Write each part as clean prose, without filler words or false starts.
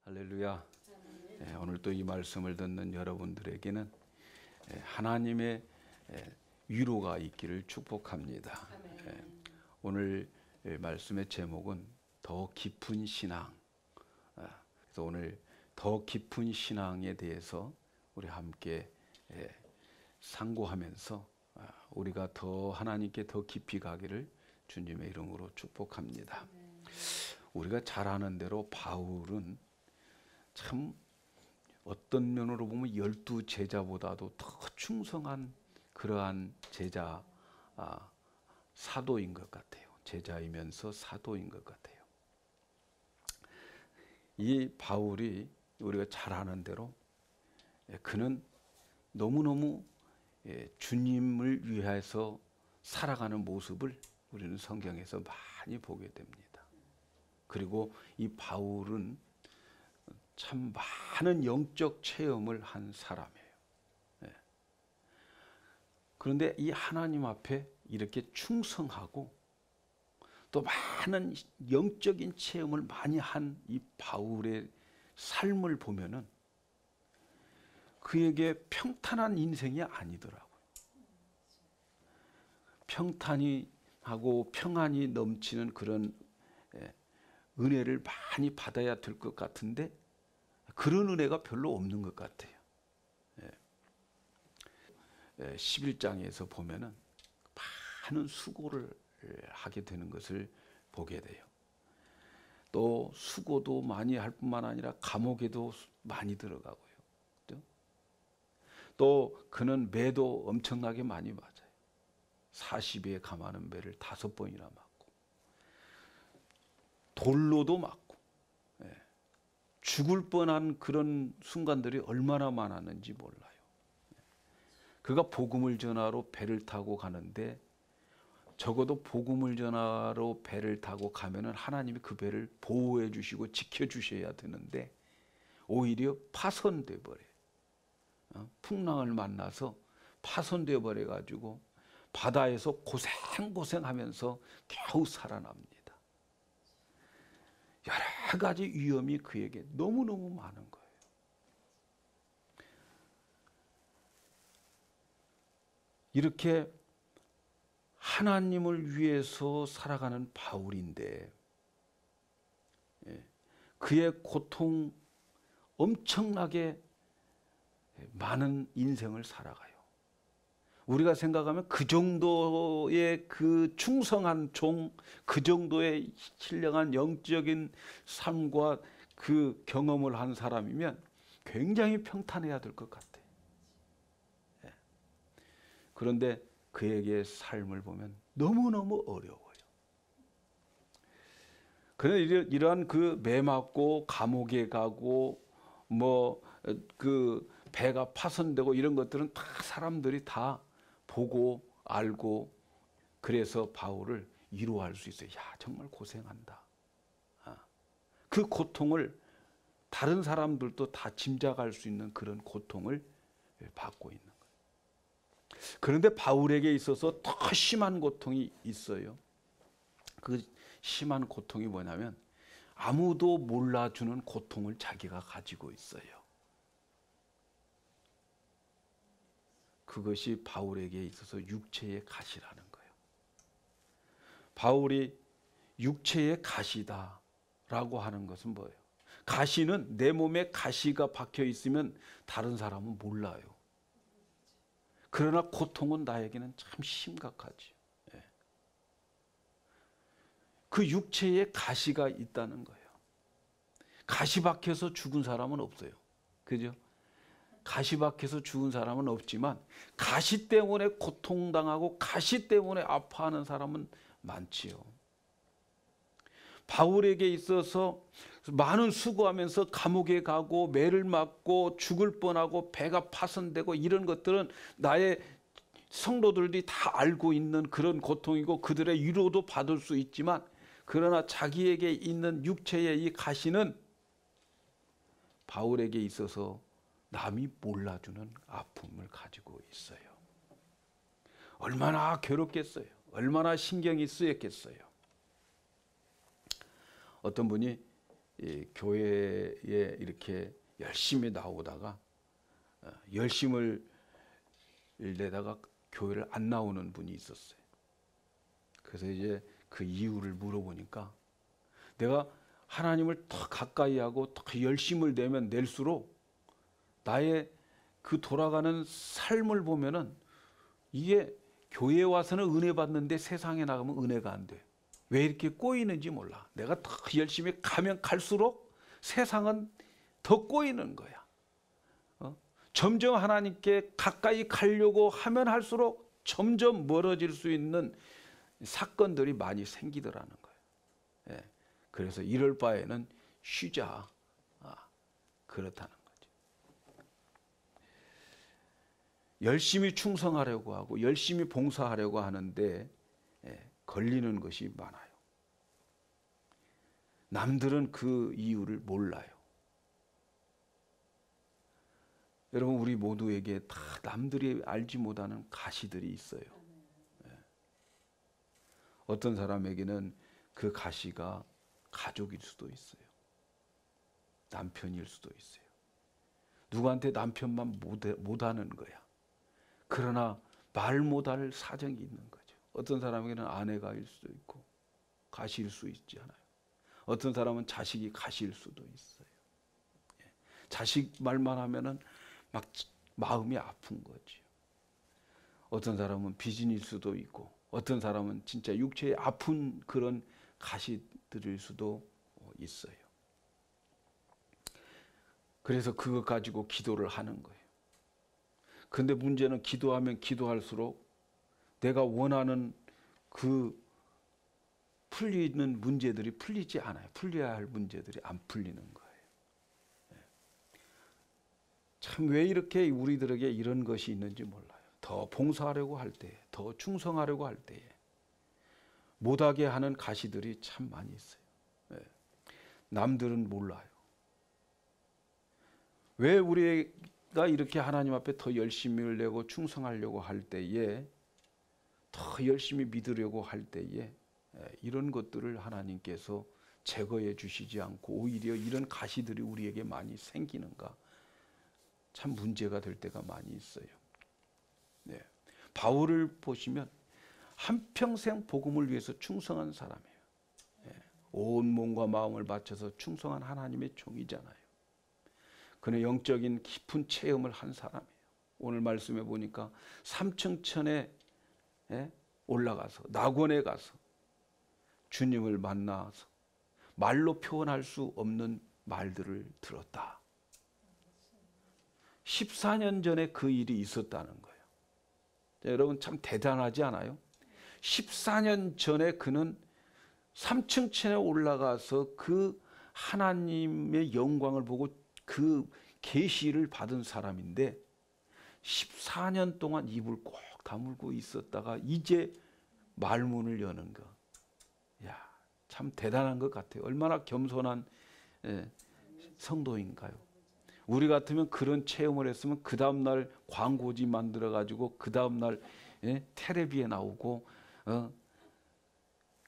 할렐루야. 오늘 또 이 말씀을 듣는 여러분들에게는 하나님의 위로가 있기를 축복합니다. 오늘 말씀의 제목은 더 깊은 신앙. 그래서 오늘 더 깊은 신앙에 대해서 우리 함께 상고하면서 우리가 더 하나님께 더 깊이 가기를 주님의 이름으로 축복합니다. 우리가 잘 아는 대로 바울은 참 어떤 면으로 보면 12 제자보다도 더 충성한 그러한 제자, 사도인 것 같아요. 제자이면서 사도인 것 같아요. 이 바울이 우리가 잘 아는 대로 그는 너무너무 주님을 위해서 살아가는 모습을 우리는 성경에서 많이 보게 됩니다. 그리고 이 바울은 참 많은 영적 체험을 한 사람이에요. 그런데 이 하나님 앞에 이렇게 충성하고 또 많은 영적인 체험을 많이 한 이 바울의 삶을 보면은 그에게 평탄한 인생이 아니더라고요. 평탄이 하고 평안이 넘치는 그런 은혜를 많이 받아야 될 것 같은데 그런 은혜가 별로 없는 것 같아요. 11장에서 보면은 많은 수고를 하게 되는 것을 보게 돼요. 또 수고도 많이 할 뿐만 아니라 감옥에도 많이 들어가고요. 또 그는 매도 엄청나게 많이 맞아요. 40에 감하는 매를 5번이나 맞고 돌로도 맞고 죽을 뻔한 그런 순간들이 얼마나 많았는지 몰라요. 그가 복음을 전하러 배를 타고 가는데 적어도 복음을 전하러 배를 타고 가면은 하나님이 그 배를 보호해 주시고 지켜 주셔야 되는데 오히려 파손돼 버려요. 풍랑을 만나서 파손돼 버려 가지고 바다에서 고생하면서 겨우 살아납니다. 여러 가지 위험이 그에게 너무너무 많은 거예요. 이렇게 하나님을 위해서 살아가는 바울인데 그의 고통 엄청나게 많은 인생을 살아가요. 우리가 생각하면 그 정도의 그 충성한 종, 그 정도의 신령한 영적인 삶과 그 경험을 한 사람이면 굉장히 평탄해야 될 것 같아요. 그런데 그에게 삶을 보면 너무너무 어려워요. 그런데 이러한 그 매 맞고 감옥에 가고 뭐 그 배가 파손되고 이런 것들은 다 사람들이 다 보고 알고 그래서 바울을 위로할 수 있어요. 야, 정말 고생한다. 그 고통을 다른 사람들도 다 짐작할 수 있는 그런 고통을 받고 있는 거예요. 그런데 바울에게 있어서 더 심한 고통이 있어요. 그 심한 고통이 뭐냐면 아무도 몰라주는 고통을 자기가 가지고 있어요. 그것이 바울에게 있어서 육체의 가시라는 거예요. 바울이 육체의 가시다라고 하는 것은 뭐예요? 가시는 내 몸에 가시가 박혀 있으면 다른 사람은 몰라요. 그러나 고통은 나에게는 참 심각하죠. 그 육체에 가시가 있다는 거예요. 가시 박혀서 죽은 사람은 없어요. 그죠? 가시 박혀서 죽은 사람은 없지만 가시 때문에 고통당하고 가시 때문에 아파하는 사람은 많지요. 바울에게 있어서 많은 수고하면서 감옥에 가고 매를 맞고 죽을 뻔하고 배가 파손되고 이런 것들은 나의 성도들이 다 알고 있는 그런 고통이고 그들의 위로도 받을 수 있지만 그러나 자기에게 있는 육체의 이 가시는 바울에게 있어서 남이 몰라주는 아픔을 가지고 있어요. 얼마나 괴롭겠어요. 얼마나 신경이 쓰였겠어요. 어떤 분이 이 교회에 이렇게 열심히 나오다가 열심을 내다가 교회를 안 나오는 분이 있었어요. 그래서 이제 그 이유를 물어보니까 내가 하나님을 더 가까이 하고 더 열심을 내면 낼수록 나의 그 돌아가는 삶을 보면은 이게 교회에 와서는 은혜 받는데 세상에 나가면 은혜가 안 돼. 왜 이렇게 꼬이는지 몰라. 내가 더 열심히 가면 갈수록 세상은 더 꼬이는 거야. 점점 하나님께 가까이 가려고 하면 할수록 점점 멀어질 수 있는 사건들이 많이 생기더라는 거예요. 예. 그래서 이럴 바에는 쉬자. 그렇다는 거죠. 열심히 충성하려고 하고 열심히 봉사하려고 하는데 걸리는 것이 많아요. 남들은 그 이유를 몰라요. 여러분, 우리 모두에게 다 남들이 알지 못하는 가시들이 있어요. 어떤 사람에게는 그 가시가 가족일 수도 있어요. 남편일 수도 있어요. 누구한테 남편만 못하는 거야. 그러나 말 못할 사정이 있는 거죠. 어떤 사람에게는 아내가일 수도 있고 가시일 수 있지 않아요. 어떤 사람은 자식이 가시일 수도 있어요. 자식 말만 하면은 막 마음이 아픈 거죠. 어떤 사람은 비진일 수도 있고 어떤 사람은 진짜 육체에 아픈 그런 가시들일 수도 있어요. 그래서 그것 가지고 기도를 하는 거예요. 근데 문제는 기도하면 기도할수록 내가 원하는 그 풀리는 문제들이 풀리지 않아요. 풀려야 할 문제들이 안 풀리는 거예요. 참 왜 이렇게 우리들에게 이런 것이 있는지 몰라요. 더 봉사하려고 할 때, 더 충성하려고 할 때에 못하게 하는 가시들이 참 많이 있어요. 남들은 몰라요. 왜 우리가 이렇게 하나님 앞에 더 열심을 내고 충성하려고 할 때에 더 열심히 믿으려고 할 때에 이런 것들을 하나님께서 제거해 주시지 않고 오히려 이런 가시들이 우리에게 많이 생기는가, 참 문제가 될 때가 많이 있어요. 네. 바울을 보시면 한평생 복음을 위해서 충성한 사람이에요. 온 몸과 마음을 바쳐서 충성한 하나님의 종이잖아요. 그는 영적인 깊은 체험을 한 사람이에요. 오늘 말씀해 보니까 삼층천에 올라가서 낙원에 가서 주님을 만나서 말로 표현할 수 없는 말들을 들었다. 14년 전에 그 일이 있었다는 거예요. 자, 여러분 참 대단하지 않아요? 14년 전에 그는 삼층천에 올라가서 그 하나님의 영광을 보고 그 계시를 받은 사람인데 14년 동안 입을 꼭 다물고 있었다가 이제 말문을 여는 거. 야, 참 대단한 것 같아요. 얼마나 겸손한 성도인가요? 우리 같으면 그런 체험을 했으면 그 다음날 광고지 만들어가지고 그 다음날 텔레비에 나오고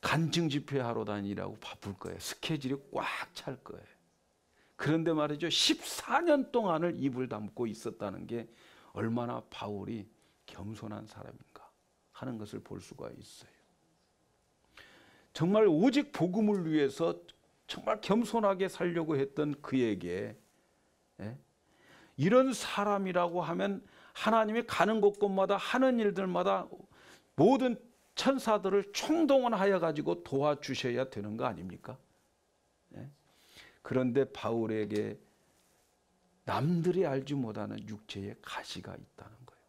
간증 집회하러 다니라고 바쁠 거예요. 스케줄이 꽉 찰 거예요. 그런데 말이죠. 14년 동안을 입을 다물고 있었다는 게 얼마나 바울이 겸손한 사람인가 하는 것을 볼 수가 있어요. 정말 오직 복음을 위해서 정말 겸손하게 살려고 했던 그에게 이런 사람이라고 하면 하나님이 가는 곳곳마다 하는 일들마다 모든 천사들을 총동원하여 가지고 도와주셔야 되는 거 아닙니까? 그런데 바울에게 남들이 알지 못하는 육체의 가시가 있다는 거예요.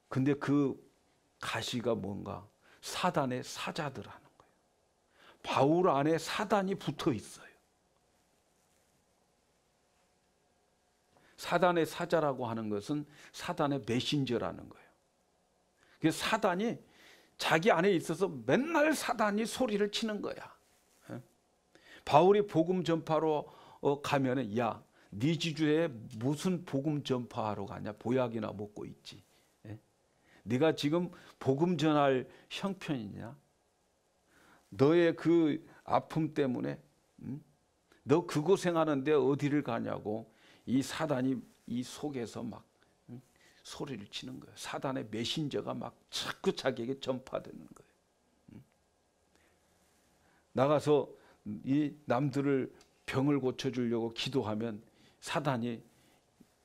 근데 그 가시가 뭔가 사단의 사자들하는 거예요. 바울 안에 사단이 붙어 있어요. 사단의 사자라고 하는 것은 사단의 메신저라는 거예요. 그래서 사단이 자기 안에 있어서 맨날 사단이 소리를 치는 거야. 바울이 복음 전파로 가면은 야, 네 지주에 무슨 복음 전파하러 가냐? 보약이나 먹고 있지. 네가 지금 복음 전할 형편이냐? 너의 그 아픔 때문에 너 그 고생하는데 어디를 가냐고 이 사단이 이 속에서 막 소리를 치는 거예요. 사단의 메신저가 막 자꾸 자기에게 전파되는 거예요. 나가서 이 남들을 병을 고쳐주려고 기도하면 사단이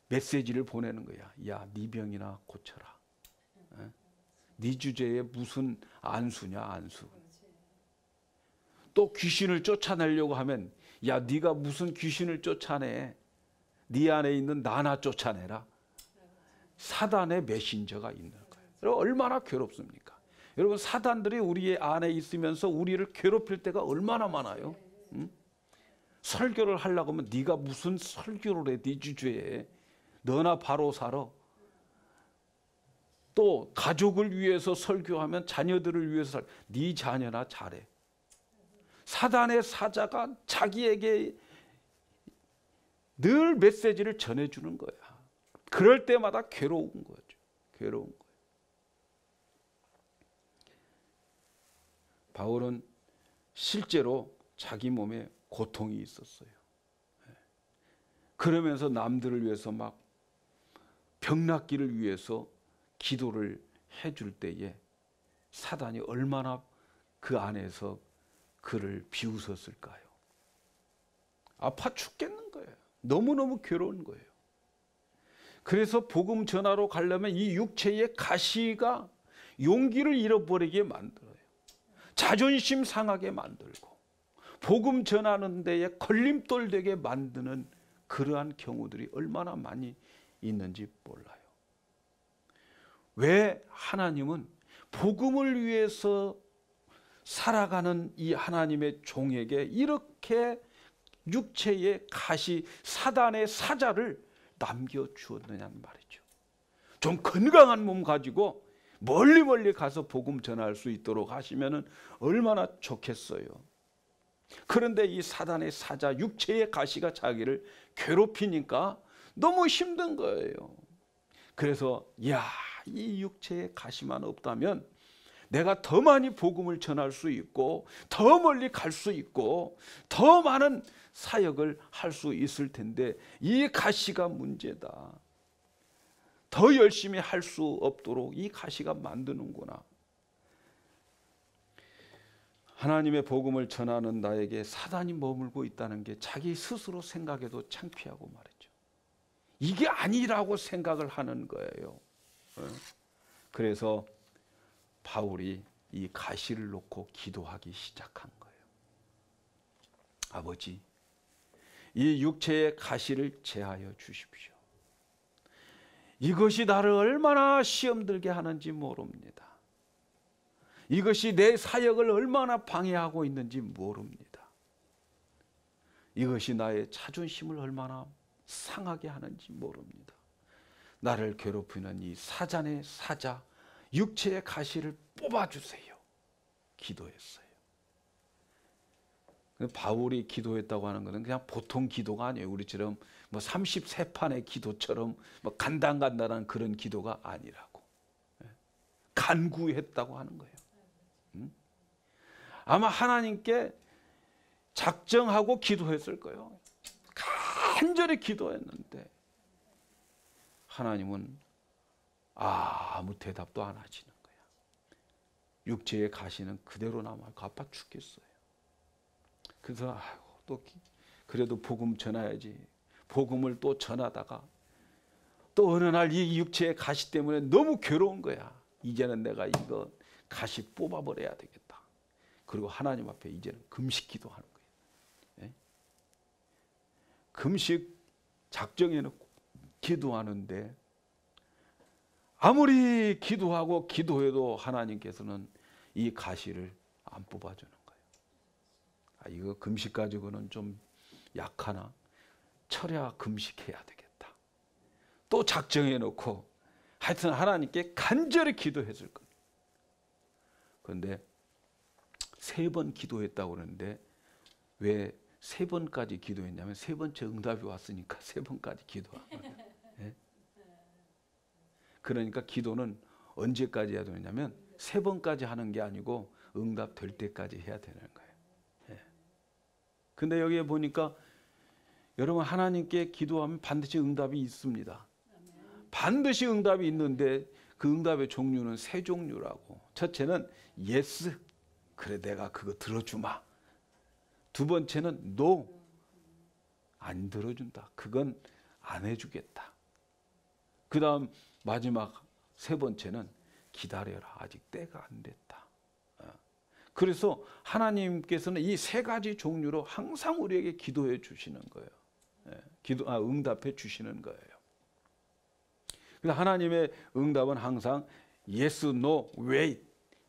메시지를 보내는 거야. 야, 네 병이나 고쳐라. 네 주제에 무슨 안수냐, 안수. 또 귀신을 쫓아내려고 하면 야, 네가 무슨 귀신을 쫓아내. 네 안에 있는 나나 쫓아내라. 사단의 메신저가 있는 거예요. 여러분 얼마나 괴롭습니까? 여러분 사단들이 우리 안에 있으면서 우리를 괴롭힐 때가 얼마나 많아요. 설교를 하려고 하면 네가 무슨 설교를 해. 네 주제에. 너나 바로 살아. 또 가족을 위해서 설교하면 자녀들을 위해서 살. 네 자녀나 잘해. 사단의 사자가 자기에게 늘 메시지를 전해주는 거야. 그럴 때마다 괴로운 거죠. 괴로운 거예요. 바울은 실제로 자기 몸에 고통이 있었어요. 그러면서 남들을 위해서 막 병낫기를 위해서 기도를 해줄 때에 사단이 얼마나 그 안에서 그를 비웃었을까요? 아파 죽겠는 거예요. 너무너무 괴로운 거예요. 그래서 복음 전하러 가려면 이 육체의 가시가 용기를 잃어버리게 만들어요. 자존심 상하게 만들고 복음 전하는 데에 걸림돌 되게 만드는 그러한 경우들이 얼마나 많이 있는지 몰라요. 왜 하나님은 복음을 위해서 살아가는 이 하나님의 종에게 이렇게 육체의 가시, 사단의 사자를 남겨주었느냐는 말이죠. 좀 건강한 몸 가지고 멀리 가서 복음 전할 수 있도록 하시면 얼마나 좋겠어요. 그런데 이 사단의 사자, 육체의 가시가 자기를 괴롭히니까 너무 힘든 거예요. 그래서 이 육체의 가시만 없다면 내가 더 많이 복음을 전할 수 있고 더 멀리 갈 수 있고 더 많은 사역을 할 수 있을 텐데 이 가시가 문제다. 더 열심히 할 수 없도록 이 가시가 만드는구나. 하나님의 복음을 전하는 나에게 사단이 머물고 있다는 게 자기 스스로 생각해도 창피하고 말이죠. 이게 아니라고 생각을 하는 거예요. 그래서 바울이 이 가시를 놓고 기도하기 시작한 거예요. 아버지, 이 육체의 가시를 제하여 주십시오. 이것이 나를 얼마나 시험 들게 하는지 모릅니다. 이것이 내 사역을 얼마나 방해하고 있는지 모릅니다. 이것이 나의 자존심을 얼마나 상하게 하는지 모릅니다. 나를 괴롭히는 이 사단의 사자, 육체의 가시를 뽑아주세요. 기도했어요. 바울이 기도했다고 하는 것은 그냥 보통 기도가 아니에요. 우리처럼 뭐 33판의 기도처럼 뭐 간단간단한 그런 기도가 아니라고. 간구했다고 하는 거예요. 아마 하나님께 작정하고 기도했을 거예요. 간절히 기도했는데 하나님은 아무 대답도 안 하시는 거야. 육체의 가시는 그대로 남아있고 아파 죽겠어요. 그래서 또 그래도 복음 전해야지. 복음을 또 전하다가 또 어느 날 이 육체의 가시 때문에 너무 괴로운 거야. 이제는 내가 이거 가시 뽑아버려야 되겠다. 그리고 하나님 앞에 이제는 금식 기도하는 거예요. 금식 작정해놓고 기도하는데 아무리 기도하고 기도해도 하나님께서는 이 가시를 안 뽑아주는 거예요. 이거 금식 가지고는 좀 약하나 철야 금식해야 되겠다. 또 작정해놓고 하여튼 하나님께 간절히 기도했을 겁니다. 그런데 3번 기도했다고 그러는데 왜 3번까지 기도했냐면 3번째 응답이 왔으니까 3번까지 기도한 거예요. 네? 그러니까 기도는 언제까지 해야 되냐면 3번까지 하는 게 아니고 응답될 때까지 해야 되는 거예요. 네. 근데 여기에 보니까 여러분 하나님께 기도하면 반드시 응답이 있습니다. 반드시 응답이 있는데 그 응답의 종류는 세 종류라고. 첫째는 yes, 그래 내가 그거 들어주마. 두 번째는 no, 안 들어준다. 그건 안 해주겠다. 그 다음 마지막 세 번째는 기다려라. 아직 때가 안 됐다. 그래서 하나님께서는 이 세 가지 종류로 항상 우리에게 기도해 주시는 거예요. 응답해 주시는 거예요. 그래서 하나님의 응답은 항상 yes, no, wait,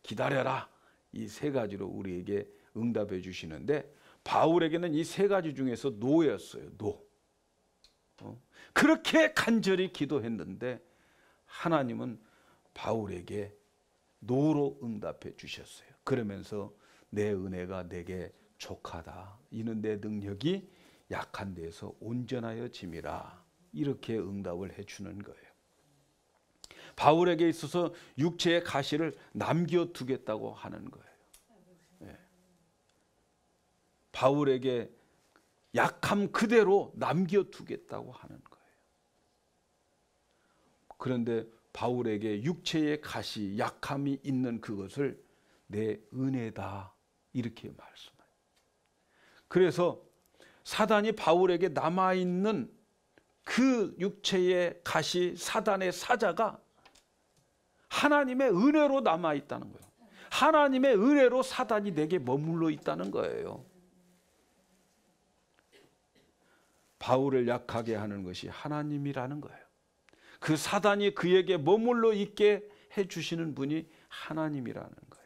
기다려라. 이 세 가지로 우리에게 응답해 주시는데 바울에게는 이 세 가지 중에서 no였어요. no. 그렇게 간절히 기도했는데 하나님은 바울에게 no로 응답해 주셨어요. 그러면서 내 은혜가 내게 족하다. 이는 내 능력이 약한 데에서 온전하여 짐이라. 이렇게 응답을 해주는 거예요. 바울에게 있어서 육체의 가시를 남겨두겠다고 하는 거예요. 네. 바울에게 약함 그대로 남겨두겠다고 하는 거예요. 그런데 바울에게 육체의 가시, 약함이 있는 그것을 내 은혜다 이렇게 말씀해요. 그래서 사단이 바울에게 남아있는 그 육체의 가시, 사단의 사자가 하나님의 은혜로 남아있다는 거예요. 하나님의 은혜로 사단이 내게 머물러 있다는 거예요. 바울을 약하게 하는 것이 하나님이라는 거예요. 그 사단이 그에게 머물러 있게 해주시는 분이 하나님이라는 거예요.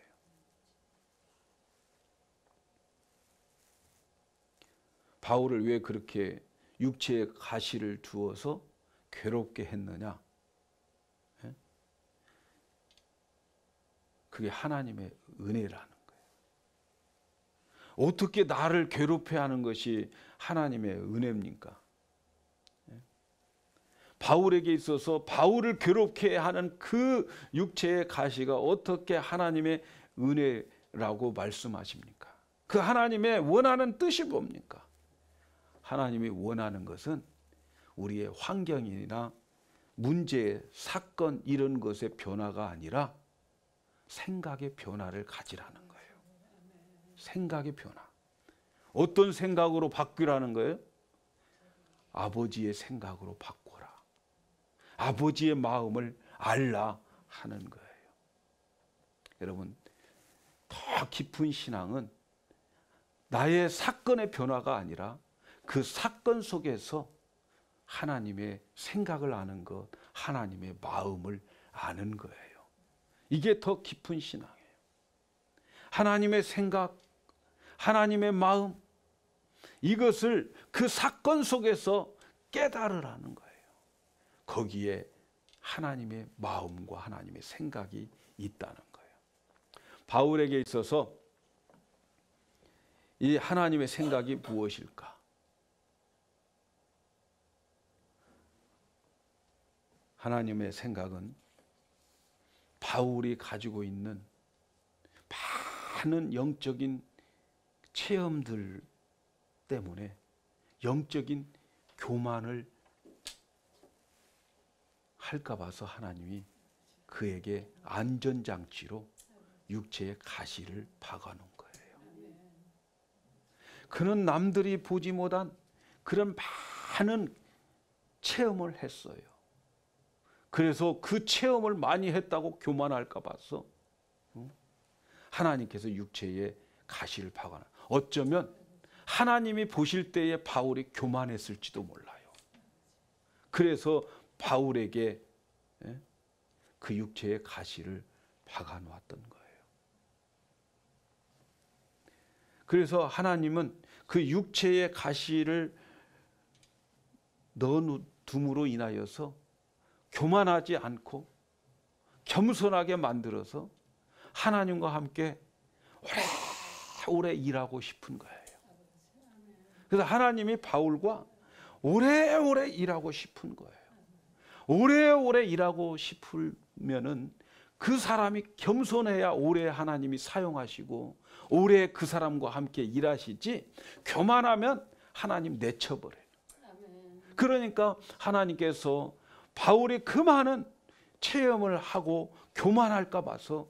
바울을 왜 그렇게 육체의 가시를 두어서 괴롭게 했느냐? 그게 하나님의 은혜라는 거예요. 어떻게 나를 괴롭게 하는 것이 하나님의 은혜입니까? 바울에게 있어서 바울을 괴롭게 하는 그 육체의 가시가 어떻게 하나님의 은혜라고 말씀하십니까? 그 하나님의 원하는 뜻이 뭡니까? 하나님이 원하는 것은 우리의 환경이나 문제, 사건 이런 것의 변화가 아니라 생각의 변화를 가지라는 거예요. 생각의 변화. 어떤 생각으로 바뀌라는 거예요? 아버지의 생각으로 바꿔라. 아버지의 마음을 알라 하는 거예요. 여러분, 더 깊은 신앙은 나의 사건의 변화가 아니라 그 사건 속에서 하나님의 생각을 아는 것, 하나님의 마음을 아는 거예요. 이게 더 깊은 신앙이에요. 하나님의 생각, 하나님의 마음, 이것을 그 사건 속에서 깨달으라는 거예요. 거기에 하나님의 마음과 하나님의 생각이 있다는 거예요. 바울에게 있어서 이 하나님의 생각이 무엇일까? 하나님의 생각은 바울이 가지고 있는 많은 영적인 체험들 때문에 영적인 교만을 할까 봐서 하나님이 그에게 안전장치로 육체의 가시를 박아놓은 거예요. 그는 남들이 보지 못한 그런 많은 체험을 했어요. 그래서 그 체험을 많이 했다고 교만할까 봐서 하나님께서 육체에 가시를 박아놔. 어쩌면 하나님이 보실 때에 바울이 교만했을지도 몰라요. 그래서 바울에게 그 육체의 가시를 박아놓았던 거예요. 그래서 하나님은 그 육체의 가시를 넣어둠으로 인하여서 교만하지 않고 겸손하게 만들어서 하나님과 함께 오래오래 일하고 싶은 거예요. 그래서 하나님이 바울과 오래오래 일하고 싶은 거예요. 오래오래 일하고 싶으면은 그 사람이 겸손해야 오래 하나님이 사용하시고 오래 그 사람과 함께 일하시지, 교만하면 하나님 내쳐버려요. 그러니까 하나님께서 바울이 그 많은 체험을 하고 교만할까 봐서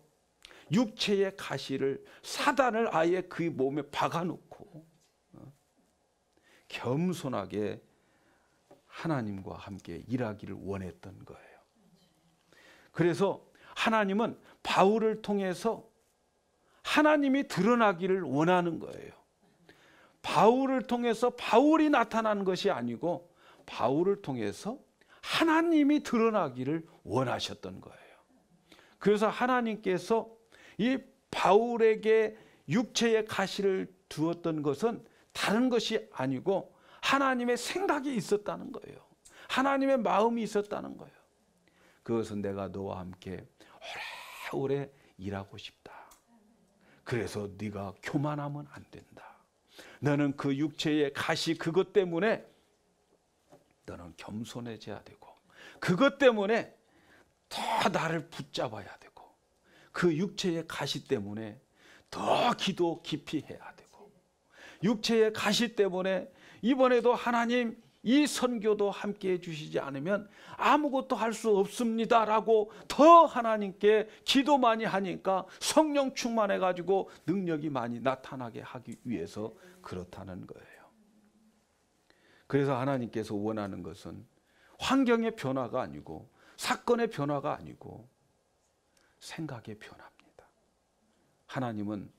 육체의 가시를, 사단을 아예 그 몸에 박아놓고 겸손하게 하나님과 함께 일하기를 원했던 거예요. 그래서 하나님은 바울을 통해서 하나님이 드러나기를 원하는 거예요. 바울을 통해서 바울이 나타난 것이 아니고 바울을 통해서 하나님이 드러나기를 원하셨던 거예요. 그래서 하나님께서 이 바울에게 육체의 가시를 두었던 것은 다른 것이 아니고 하나님의 생각이 있었다는 거예요. 하나님의 마음이 있었다는 거예요. 그것은 내가 너와 함께 오래오래 일하고 싶다. 그래서 네가 교만하면 안 된다. 너는 그 육체의 가시 그것 때문에 너는 겸손해져야 되고, 그것 때문에 더 나를 붙잡아야 되고, 그 육체의 가시 때문에 더 기도 깊이 해야 되고, 육체의 가시 때문에 이번에도 하나님 이 선교도 함께 해주시지 않으면 아무것도 할 수 없습니다라고 더 하나님께 기도 많이 하니까 성령 충만해가지고 능력이 많이 나타나게 하기 위해서 그렇다는 거예요. 그래서 하나님께서 원하는 것은 환경의 변화가 아니고 사건의 변화가 아니고 생각의 변화입니다. 하나님은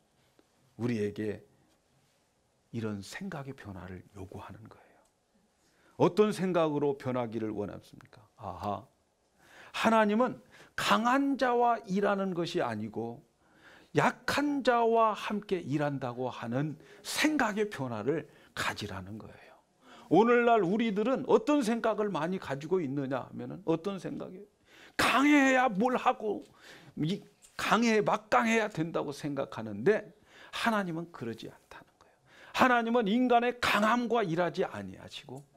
우리에게 이런 생각의 변화를 요구하는 거예요. 어떤 생각으로 변하기를 원하십니까? 아하, 하나님은 강한 자와 일하는 것이 아니고 약한 자와 함께 일한다고 하는 생각의 변화를 가지라는 거예요. 오늘날 우리들은 어떤 생각을 많이 가지고 있느냐 하면 어떤 생각이에요? 강해야 뭘 하고 막강해야 된다고 생각하는데 하나님은 그러지 않다는 거예요. 하나님은 인간의 강함과 일하지 아니하시고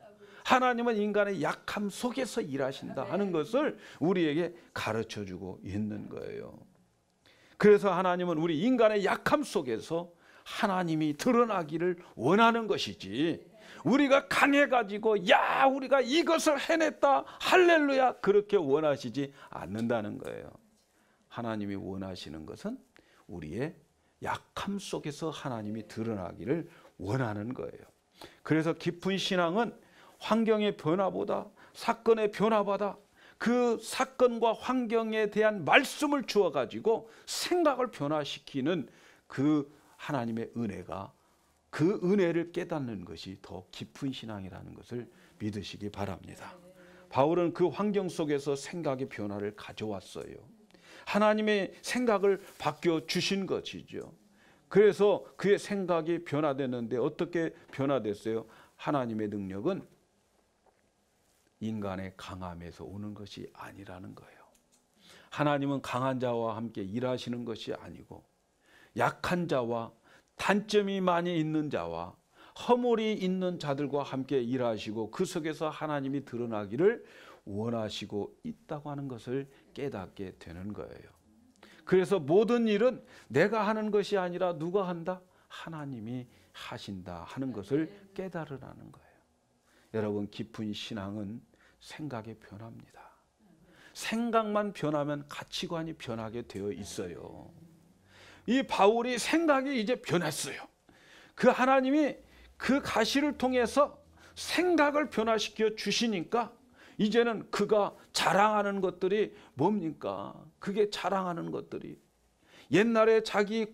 하나님은 인간의 약함 속에서 일하신다 하는 것을 우리에게 가르쳐주고 있는 거예요. 그래서 하나님은 우리 인간의 약함 속에서 하나님이 드러나기를 원하는 것이지, 우리가 강해가지고 야 우리가 이것을 해냈다 할렐루야 그렇게 원하시지 않는다는 거예요. 하나님이 원하시는 것은 우리의 약함 속에서 하나님이 드러나기를 원하는 거예요. 그래서 깊은 신앙은 환경의 변화보다 사건의 변화보다 그 사건과 환경에 대한 말씀을 주어가지고 생각을 변화시키는 그 하나님의 은혜가, 그 은혜를 깨닫는 것이 더 깊은 신앙이라는 것을 믿으시기 바랍니다. 바울은 그 환경 속에서 생각의 변화를 가져왔어요. 하나님의 생각을 바뀌어 주신 것이죠. 그래서 그의 생각이 변화됐는데 어떻게 변화됐어요? 하나님의 능력은 인간의 강함에서 오는 것이 아니라는 거예요. 하나님은 강한 자와 함께 일하시는 것이 아니고 약한 자와 단점이 많이 있는 자와 허물이 있는 자들과 함께 일하시고 그 속에서 하나님이 드러나기를 원하시고 있다고 하는 것을 깨닫게 되는 거예요. 그래서 모든 일은 내가 하는 것이 아니라 누가 한다? 하나님이 하신다 하는 것을 깨달으라는 거예요. 여러분, 깊은 신앙은 생각의 변화입니다. 생각만 변하면 가치관이 변하게 되어 있어요. 이 바울이 생각이 이제 변했어요. 그 하나님이 그 가시를 통해서 생각을 변화시켜 주시니까 이제는 그가 자랑하는 것들이 뭡니까? 그게 자랑하는 것들이 옛날에 자기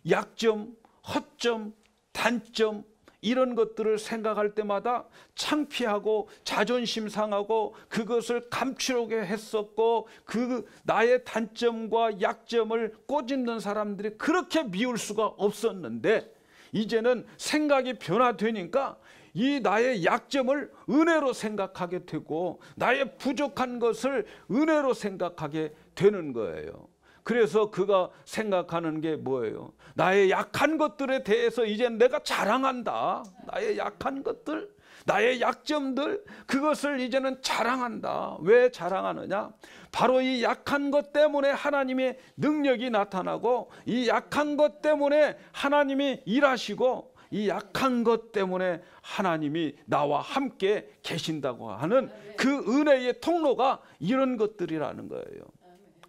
약점, 허점, 단점 이런 것들을 생각할 때마다 창피하고 자존심 상하고 그것을 감추려고 했었고 그 나의 단점과 약점을 꼬집는 사람들이 그렇게 미울 수가 없었는데 이제는 생각이 변화되니까 이 나의 약점을 은혜로 생각하게 되고 나의 부족한 것을 은혜로 생각하게 되는 거예요. 그래서 그가 생각하는 게 뭐예요? 나의 약한 것들에 대해서 이제 내가 자랑한다. 나의 약한 것들, 나의 약점들, 그것을 이제는 자랑한다. 왜 자랑하느냐? 바로 이 약한 것 때문에 하나님의 능력이 나타나고, 이 약한 것 때문에 하나님이 일하시고, 이 약한 것 때문에 하나님이 나와 함께 계신다고 하는 그 은혜의 통로가 이런 것들이라는 거예요.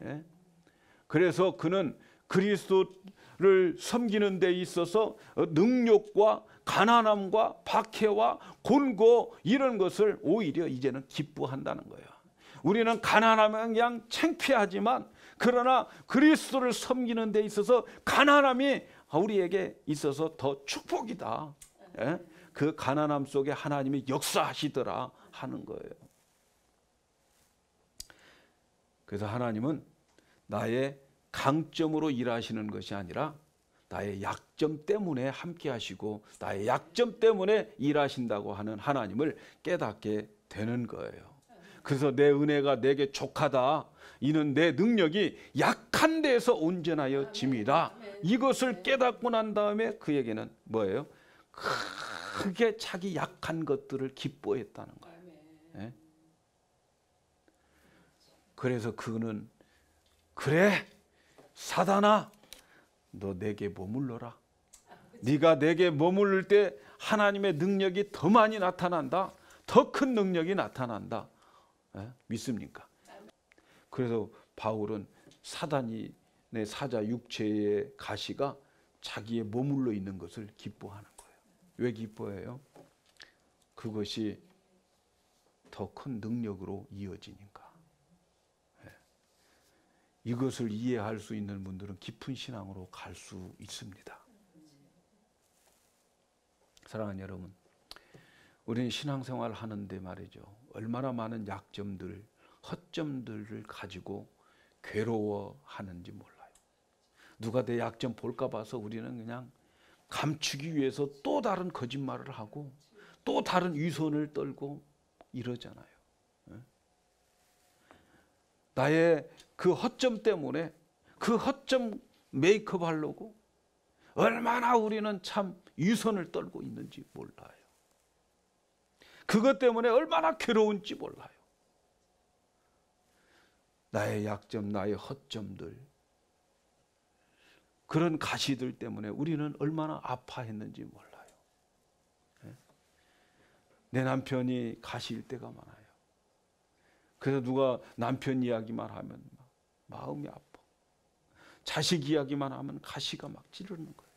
예? 그래서 그는 그리스도를 섬기는 데 있어서 능력과 가난함과 박해와 곤고 이런 것을 오히려 이제는 기뻐한다는 거예요. 우리는 가난하면 그냥 창피하지만, 그러나 그리스도를 섬기는 데 있어서 가난함이 우리에게 있어서 더 축복이다. 예? 그 가난함 속에 하나님이 역사하시더라 하는 거예요. 그래서 하나님은 나의 강점으로 일하시는 것이 아니라 나의 약점 때문에 함께 하시고, 나의 약점 때문에 일하신다고 하는 하나님을 깨닫게 되는 거예요. 그래서 내 은혜가 내게 족하다. 이는 내 능력이 약한 데에서 온전하여 짐이다. 이것을 깨닫고 난 다음에 그에게는 뭐예요? 크게 자기 약한 것들을 기뻐했다는 거예요. 예? 그래서 그는, 그래 사단아, 너 내게 머물러라. 네가 내게 머무를 때 하나님의 능력이 더 많이 나타난다. 더 큰 능력이 나타난다. 예? 믿습니까? 그래서 바울은 사단이 내 사자 육체의 가시가 자기의 머물러 있는 것을 기뻐하는 거예요. 왜 기뻐해요? 그것이 더 큰 능력으로 이어지니까. 예. 이것을 이해할 수 있는 분들은 깊은 신앙으로 갈 수 있습니다. 사랑하는 여러분, 우리는 신앙생활 하는데 말이죠, 얼마나 많은 약점들, 허점들을 가지고 괴로워하는지 몰라요. 누가 내 약점 볼까 봐서 우리는 그냥 감추기 위해서 또 다른 거짓말을 하고 또 다른 위선을 떨고 이러잖아요. 나의 그 허점 때문에 그 허점 메이크업 하려고 얼마나 우리는 참 위선을 떨고 있는지 몰라요. 그것 때문에 얼마나 괴로운지 몰라요. 나의 약점, 나의 허점들, 그런 가시들 때문에 우리는 얼마나 아파했는지 몰라요. 내 남편이 가시일 때가 많아요. 그래서 누가 남편 이야기만 하면 마음이 아파. 자식 이야기만 하면 가시가 막 찌르는 거예요.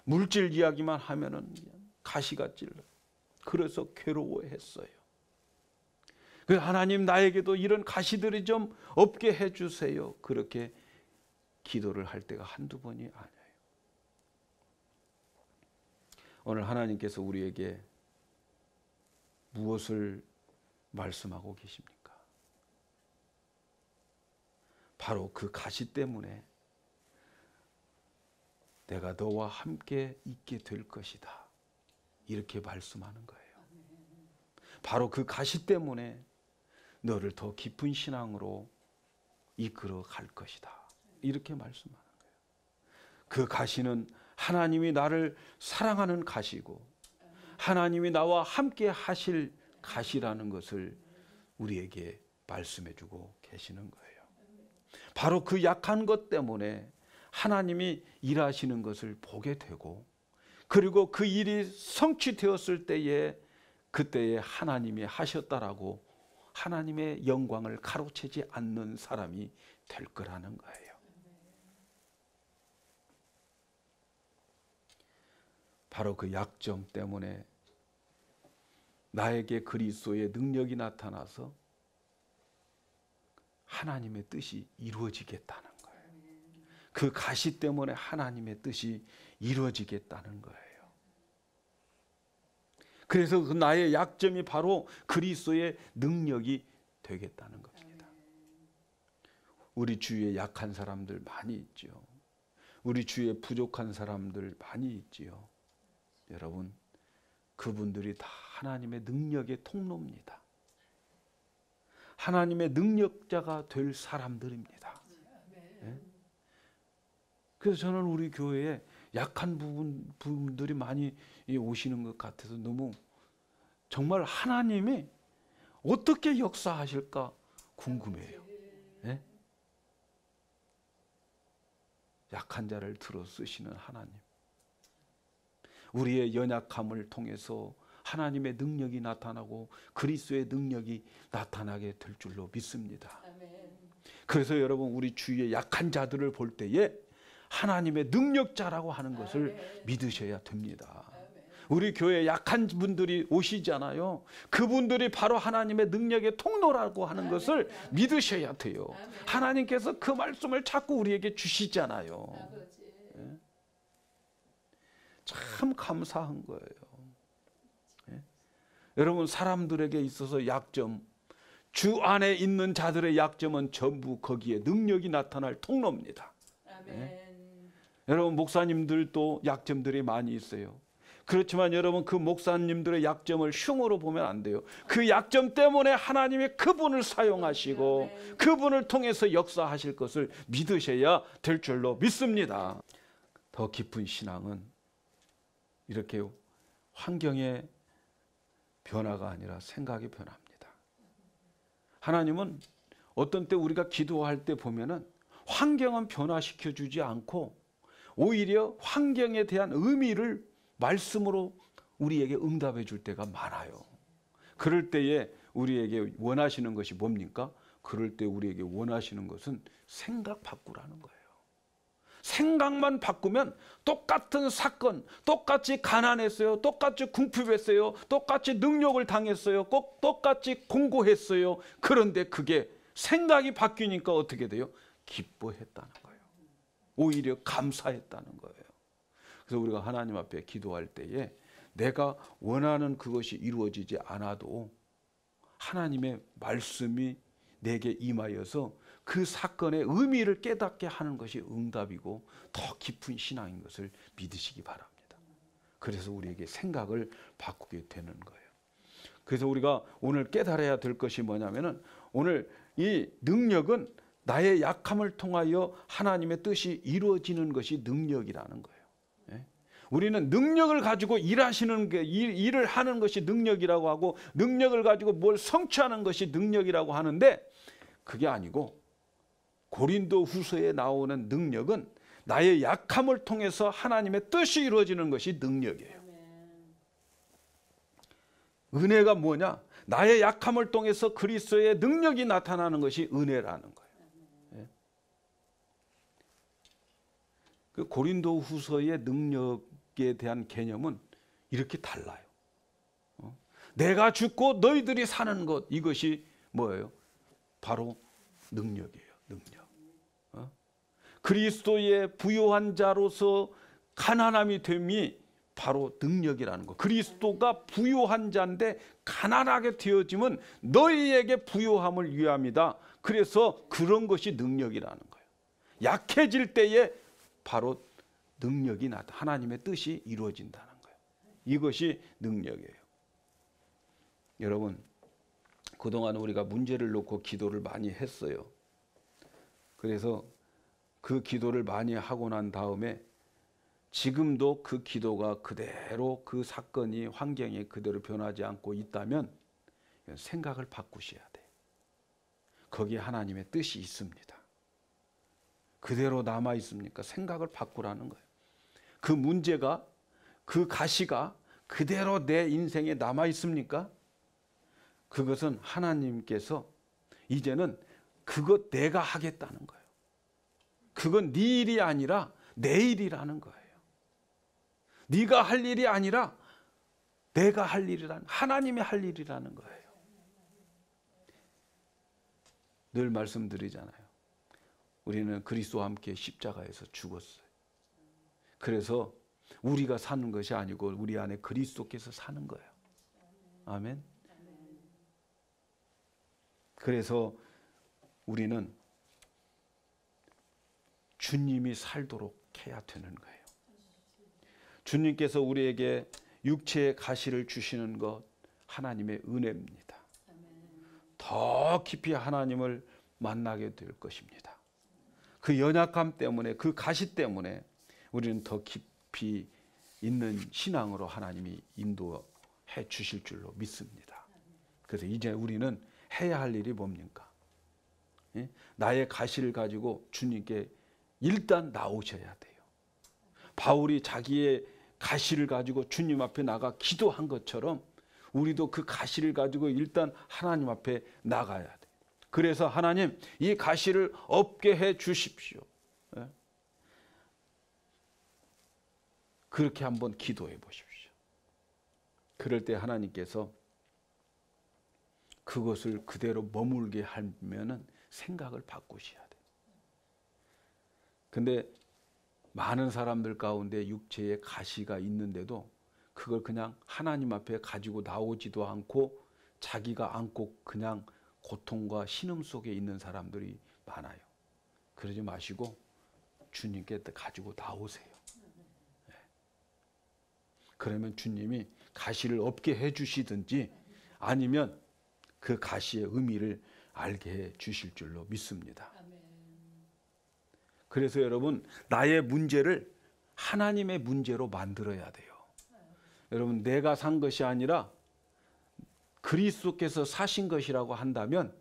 물질 이야기만 하면은 가시가 찔러요. 그래서 괴로워했어요. 그래서 하나님, 나에게도 이런 가시들이 좀 없게 해주세요. 그렇게 기도를 할 때가 한두 번이 아니에요. 오늘 하나님께서 우리에게 무엇을 말씀하고 계십니까? 바로 그 가시 때문에 내가 너와 함께 있게 될 것이다. 이렇게 말씀하는 거예요. 바로 그 가시 때문에 너를 더 깊은 신앙으로 이끌어 갈 것이다. 이렇게 말씀하는 거예요. 그 가시는 하나님이 나를 사랑하는 가시고 하나님이 나와 함께 하실 가시라는 것을 우리에게 말씀해 주고 계시는 거예요. 바로 그 약한 것 때문에 하나님이 일하시는 것을 보게 되고, 그리고 그 일이 성취되었을 때에 그때에 하나님이 하셨다라고 하나님의 영광을 가로채지 않는 사람이 될 거라는 거예요. 바로 그 약점 때문에 나에게 그리스도의 능력이 나타나서 하나님의 뜻이 이루어지겠다는 거예요. 그 가시 때문에 하나님의 뜻이 이루어지겠다는 거예요. 그래서 그 나의 약점이 바로 그리스도의 능력이 되겠다는 겁니다. 우리 주위에 약한 사람들 많이 있죠. 우리 주위에 부족한 사람들 많이 있지요. 여러분, 그분들이 다 하나님의 능력의 통로입니다. 하나님의 능력자가 될 사람들입니다. 네? 그래서 저는 우리 교회에 약한 부분들이 많이 오시는 것 같아서 너무 정말 하나님이 어떻게 역사하실까 궁금해요. 예? 약한 자를 들어 쓰시는 하나님, 우리의 연약함을 통해서 하나님의 능력이 나타나고 그리스도의 능력이 나타나게 될 줄로 믿습니다. 그래서 여러분, 우리 주위의 약한 자들을 볼 때에 하나님의 능력자라고 하는 것을 믿으셔야 됩니다. 우리 교회에 약한 분들이 오시잖아요. 그분들이 바로 하나님의 능력의 통로라고 하는 것을 믿으셔야 돼요. 하나님께서 그 말씀을 자꾸 우리에게 주시잖아요. 예? 참 감사한 거예요. 예? 여러분, 사람들에게 있어서 약점, 주 안에 있는 자들의 약점은 전부 거기에 능력이 나타날 통로입니다. 예? 여러분, 목사님들도 약점들이 많이 있어요. 그렇지만 여러분, 그 목사님들의 약점을 흉으로 보면 안 돼요. 그 약점 때문에 하나님이 그분을 사용하시고 그분을 통해서 역사하실 것을 믿으셔야 될 줄로 믿습니다. 더 깊은 신앙은 이렇게 환경의 변화가 아니라 생각의 변화입니다. 하나님은 어떤 때 우리가 기도할 때 보면은 환경은 변화시켜 주지 않고 오히려 환경에 대한 의미를 말씀으로 우리에게 응답해 줄 때가 많아요. 그럴 때에 우리에게 원하시는 것이 뭡니까? 그럴 때 우리에게 원하시는 것은 생각 바꾸라는 거예요. 생각만 바꾸면 똑같은 사건, 똑같이 가난했어요, 똑같이 궁핍했어요, 똑같이 능력을 당했어요, 꼭 똑같이 공고했어요. 그런데 그게 생각이 바뀌니까 어떻게 돼요? 기뻐했다는 거예요. 오히려 감사했다는 거예요. 그래서 우리가 하나님 앞에 기도할 때에 내가 원하는 그것이 이루어지지 않아도 하나님의 말씀이 내게 임하여서 그 사건의 의미를 깨닫게 하는 것이 응답이고 더 깊은 신앙인 것을 믿으시기 바랍니다. 그래서 우리에게 생각을 바꾸게 되는 거예요. 그래서 우리가 오늘 깨달아야 될 것이 뭐냐면은, 오늘 이 능력은 나의 약함을 통하여 하나님의 뜻이 이루어지는 것이 능력이라는 거예요. 우리는 능력을 가지고 일하시는 게, 일을 하는 것이 능력이라고 하고, 능력을 가지고 뭘 성취하는 것이 능력이라고 하는데, 그게 아니고 고린도 후서에 나오는 능력은 나의 약함을 통해서 하나님의 뜻이 이루어지는 것이 능력이에요. 은혜가 뭐냐? 나의 약함을 통해서 그리스도의 능력이 나타나는 것이 은혜라는 거예요. 그 고린도 후서의 능력에 대한 개념은 이렇게 달라요. 내가 죽고 너희들이 사는 것, 이것이 뭐예요? 바로 능력이에요. 능력. 그리스도의 부요한 자로서 가난함이 됨이 바로 능력이라는 거. 그리스도가 부요한 자인데 가난하게 되어지면 너희에게 부요함을 위함이다. 그래서 그런 것이 능력이라는 거예요. 약해질 때에 바로 능력이 나타, 하나님의 뜻이 이루어진다는 거예요. 이것이 능력이에요. 여러분, 그동안 우리가 문제를 놓고 기도를 많이 했어요. 그래서 그 기도를 많이 하고 난 다음에 지금도 그 기도가 그대로, 그 사건이, 환경이 그대로 변하지 않고 있다면 생각을 바꾸셔야 돼요. 거기에 하나님의 뜻이 있습니다. 그대로 남아 있습니까? 생각을 바꾸라는 거예요. 그 문제가, 그 가시가 그대로 내 인생에 남아 있습니까? 그것은 하나님께서 이제는 그것 내가 하겠다는 거예요. 그건 네 일이 아니라 내 일이라는 거예요. 네가 할 일이 아니라 내가 할 일이라는, 하나님이 할 일이라는 거예요. 늘 말씀드리잖아요. 우리는 그리스도와 함께 십자가에서 죽었어요. 그래서 우리가 사는 것이 아니고 우리 안에 그리스도께서 사는 거예요. 아멘. 그래서 우리는 주님이 살도록 해야 되는 거예요. 주님께서 우리에게 육체의 가시를 주시는 것, 하나님의 은혜입니다. 더 깊이 하나님을 만나게 될 것입니다. 그 연약함 때문에, 그 가시 때문에 우리는 더 깊이 있는 신앙으로 하나님이 인도해 해 주실 줄로 믿습니다. 그래서 이제 우리는 해야 할 일이 뭡니까? 예? 나의 가시를 가지고 주님께 일단 나오셔야 돼요. 바울이 자기의 가시를 가지고 주님 앞에 나가 기도한 것처럼 우리도 그 가시를 가지고 일단 하나님 앞에 나가야 돼요. 그래서 하나님, 이 가시를 없게 해 주십시오. 예? 그렇게 한번 기도해 보십시오. 그럴 때 하나님께서 그것을 그대로 머물게 하면은 생각을 바꾸셔야 돼요. 근데 많은 사람들 가운데 육체에 가시가 있는데도 그걸 그냥 하나님 앞에 가지고 나오지도 않고 자기가 안고 그냥 고통과 신음 속에 있는 사람들이 많아요. 그러지 마시고 주님께 가지고 나오세요. 네. 그러면 주님이 가시를 없게 해주시든지 아니면 그 가시의 의미를 알게 해 주실 줄로 믿습니다. 그래서 여러분, 나의 문제를 하나님의 문제로 만들어야 돼요. 여러분, 내가 산 것이 아니라 그리스도께서 사신 것이라고 한다면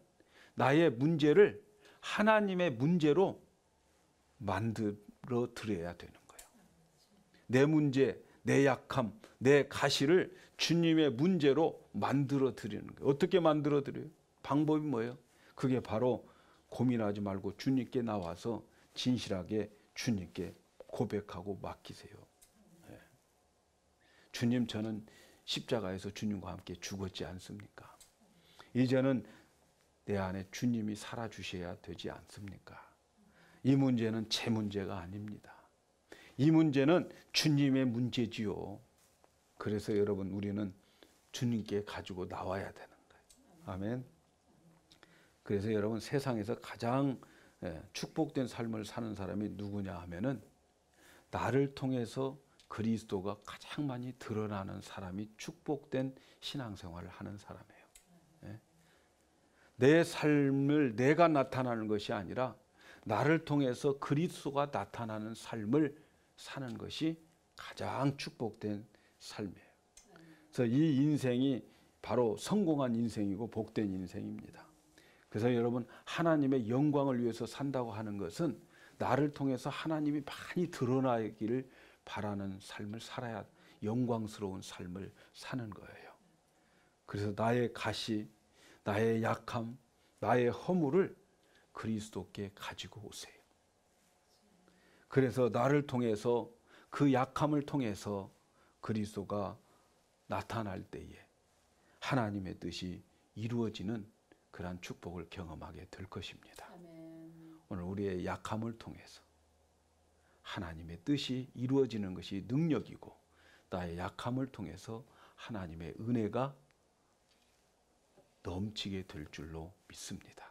나의 문제를 하나님의 문제로 만들어 드려야 되는 거예요. 내 문제, 내 약함, 내 가시를 주님의 문제로 만들어 드리는 거예요. 어떻게 만들어 드려요? 방법이 뭐예요? 그게 바로 고민하지 말고 주님께 나와서 진실하게 주님께 고백하고 맡기세요. 네. 주님, 저는 십자가에서 주님과 함께 죽었지 않습니까? 이제는 내 안에 주님이 살아주셔야 되지 않습니까? 이 문제는 제 문제가 아닙니다. 이 문제는 주님의 문제지요. 그래서 여러분, 우리는 주님께 가지고 나와야 되는 거예요. 아멘. 그래서 여러분, 세상에서 가장 축복된 삶을 사는 사람이 누구냐 하면은 나를 통해서 그리스도가 가장 많이 드러나는 사람이 축복된 신앙생활을 하는 사람이에요. 내 삶을 내가 나타나는 것이 아니라 나를 통해서 그리스도가 나타나는 삶을 사는 것이 가장 축복된 삶이에요. 그래서 이 인생이 바로 성공한 인생이고 복된 인생입니다. 그래서 여러분, 하나님의 영광을 위해서 산다고 하는 것은 나를 통해서 하나님이 많이 드러나기를 바라는 삶을 살아야 영광스러운 삶을 사는 거예요. 그래서 나의 가시, 나의 약함, 나의 허물을 그리스도께 가지고 오세요. 그래서 나를 통해서 그 약함을 통해서 그리스도가 나타날 때에 하나님의 뜻이 이루어지는 그러한 축복을 경험하게 될 것입니다. 아멘. 오늘 우리의 약함을 통해서 하나님의 뜻이 이루어지는 것이 능력이고 나의 약함을 통해서 하나님의 은혜가 넘치게 될 줄로 믿습니다.